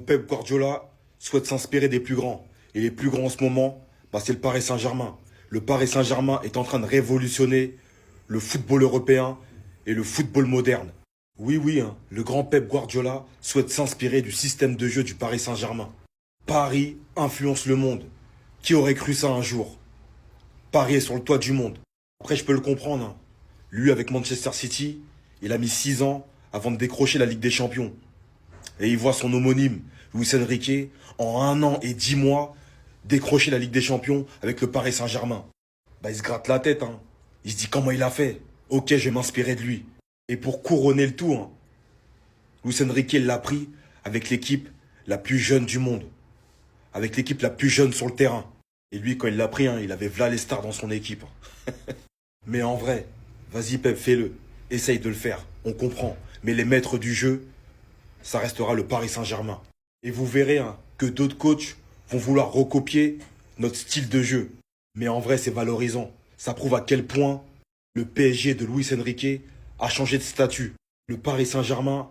Pep Guardiola souhaite s'inspirer des plus grands. Et les plus grands en ce moment, c'est le Paris Saint-Germain. Le Paris Saint-Germain est en train de révolutionner le football européen et le football moderne. Oui, oui, le grand Pep Guardiola souhaite s'inspirer du système de jeu du Paris Saint-Germain. Paris influence le monde. Qui aurait cru ça un jour? Paris est sur le toit du monde. Après, je peux le comprendre. Lui, avec Manchester City, il a mis 6 ans avant de décrocher la Ligue des Champions. Et il voit son homonyme, Luis Enrique, en 1 an et 10 mois, décrocher la Ligue des Champions avec le Paris Saint-Germain. Il se gratte la tête. Il se dit comment il a fait. Ok, je vais m'inspirer de lui. Et pour couronner le tout, Luis Enrique l'a pris avec l'équipe la plus jeune du monde. Avec l'équipe la plus jeune sur le terrain. Et lui, quand il l'a pris, il avait v'là les stars dans son équipe. Mais en vrai, vas-y Pep, fais-le. Essaye de le faire. On comprend. Mais les maîtres du jeu, ça restera le Paris Saint-Germain. Et vous verrez que d'autres coachs vont vouloir recopier notre style de jeu. Mais en vrai, c'est valorisant. Ça prouve à quel point le PSG de Luis Enrique a changé de statut. Le Paris Saint-Germain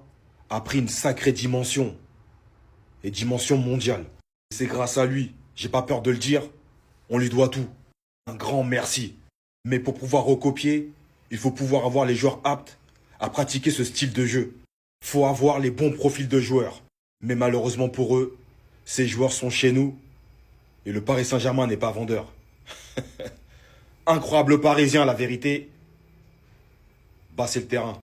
a pris une sacrée dimension. Et dimension mondiale. C'est grâce à lui, j'ai pas peur de le dire, on lui doit tout. Un grand merci. Mais pour pouvoir recopier, il faut pouvoir avoir les joueurs aptes à pratiquer ce style de jeu. Faut avoir les bons profils de joueurs. Mais malheureusement pour eux, ces joueurs sont chez nous et le Paris Saint-Germain n'est pas vendeur. Incroyable Parisien, la vérité. C'est le terrain.